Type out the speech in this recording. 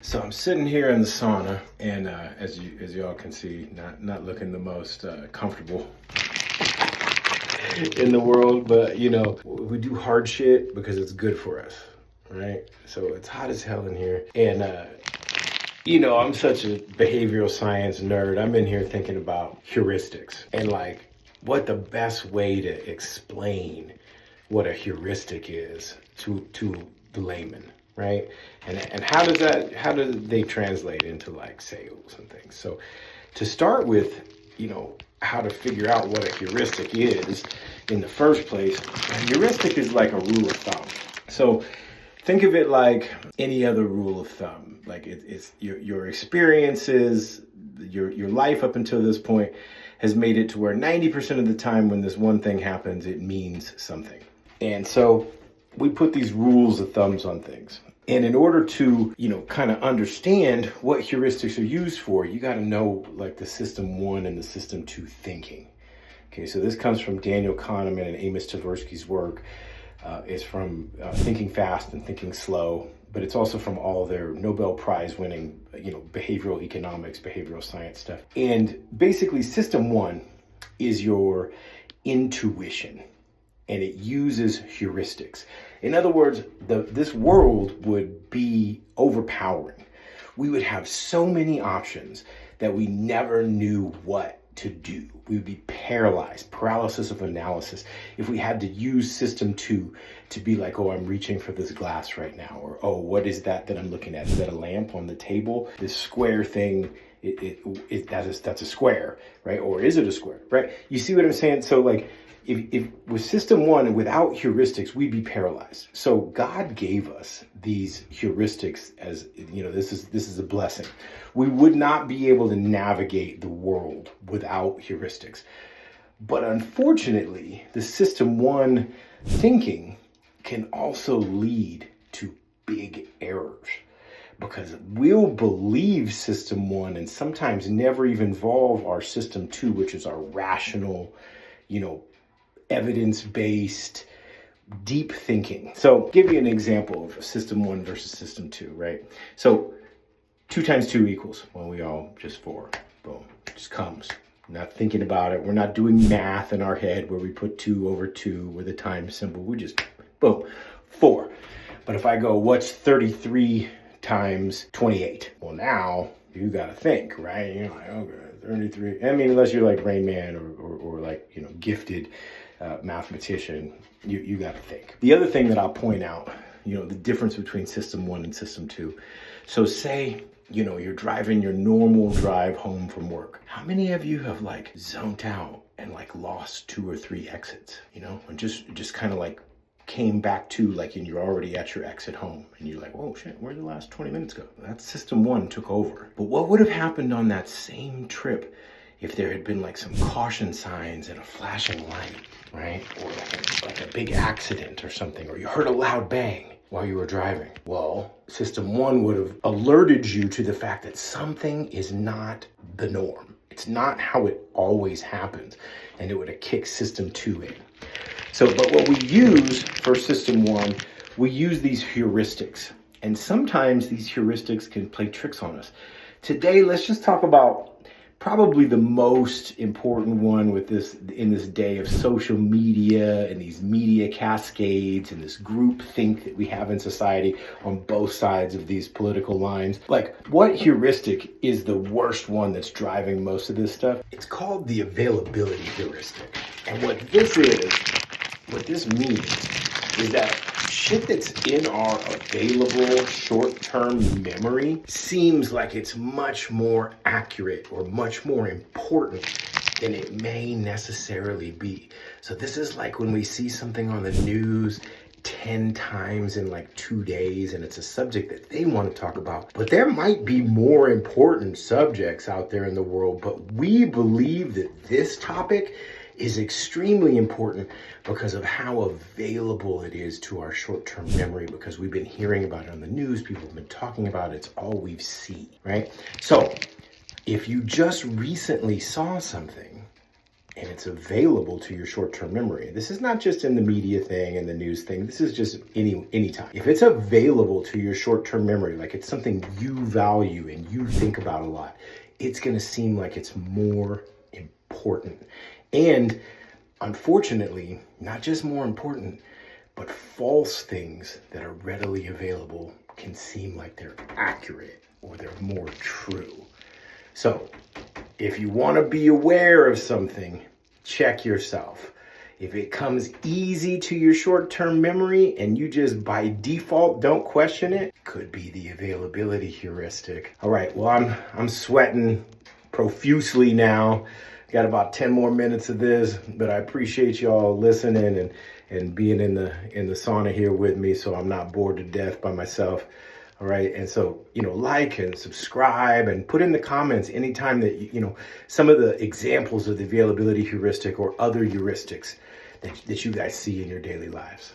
So I'm sitting here in the sauna, and as y'all can see, not looking the most comfortable in the world, but we do hard shit because it's good for us, right? So it's hot as hell in here, and I'm such a behavioral science nerd. I'm in here thinking about heuristics and like what the best way to explain what a heuristic is to the layman, right? And how do they translate into like sales and things? So to start with, how to figure out what a heuristic is in the first place, a heuristic is like a rule of thumb. So think of it like any other rule of thumb. Like it's your experiences, your life up until this point has made it to where 90% of the time when this one thing happens, it means something. And so we put these rules of thumbs on things. And in order to, kind of understand what heuristics are used for, you got to know like the system 1 and the system 2 thinking. Okay, so this comes from Daniel Kahneman and Amos Tversky's work. It's from Thinking Fast and Thinking Slow, but it's also from all their Nobel Prize winning, behavioral economics, behavioral science stuff. And basically system 1 is your intuition, and it uses heuristics. In other words, this world would be overpowering. We would have so many options that we never knew what to do. We would be paralyzed, paralysis of analysis, if we had to use system 2 to be like, oh, I'm reaching for this glass right now, or oh, what is that I'm looking at? Is that a lamp on the table? This square thing, that's a square, right? Or is it a square, right? You see what I'm saying? So like, if with system 1 and without heuristics, we'd be paralyzed. So God gave us these heuristics as, this is a blessing. We would not be able to navigate the world without heuristics. But unfortunately, the system 1 thinking can also lead to big errors, because we'll believe system 1 and sometimes never even involve our system 2, which is our rational, evidence-based, deep thinking. So give you an example of system 1 versus system 2, right? So 2 times 2 equals, well, we all just 4. Boom, just comes. Not thinking about it. We're not doing math in our head where we put 2 over 2 with a times symbol. We just, boom, 4. But if I go, what's 33 times 28? Well, now you got to think, right? You're like, okay, 33. I mean, unless you're like Rain Man or like, gifted mathematician, you got to think. The other thing that I'll point out, the difference between system 1 and system 2. So say, you're driving your normal drive home from work. How many of you have like zoned out and like lost 2 or 3 exits, and just kind of like came back to like, and you're already at your exit home and you're like, oh shit, where'd the last 20 minutes go? That system 1 took over. But what would have happened on that same trip if there had been like some caution signs and a flashing light, right? Or like a big accident or something, or you heard a loud bang while you were driving? Well, system 1 would have alerted you to the fact that something is not the norm. It's not how it always happens. And it would have kicked system 2 in. So, but what we use for system 1, we use these heuristics. And sometimes these heuristics can play tricks on us. Today, let's just talk about probably the most important one with this in this day of social media and these media cascades and this group think that we have in society on both sides of these political lines. Like, what heuristic is the worst one that's driving most of this stuff? It's called the availability heuristic. And what this means is that shit that's in our available short-term memory seems like it's much more accurate or much more important than it may necessarily be. So this is like when we see something on the news 10 times in like 2 days and it's a subject that they want to talk about, but there might be more important subjects out there in the world, but we believe that this topic is extremely important because of how available it is to our short-term memory, because we've been hearing about it on the news, people have been talking about it, it's all we've seen, right? So if you just recently saw something and it's available to your short-term memory. This is not just in the media thing and the news thing. This is just anytime. If it's available to your short-term memory, like it's something you value and you think about a lot, it's going to seem like it's more important. And unfortunately, not just more important, but false things that are readily available can seem like they're accurate or they're more true. So if you want to be aware of something, check yourself. If it comes easy to your short-term memory and you just by default don't question it, could be the availability heuristic. All right, well, I'm sweating profusely now. Got about 10 more minutes of this, but I appreciate y'all listening and being in the sauna here with me, so I'm not bored to death by myself. All right. And so, like and subscribe and put in the comments anytime that, some of the examples of the availability heuristic or other heuristics that you guys see in your daily lives.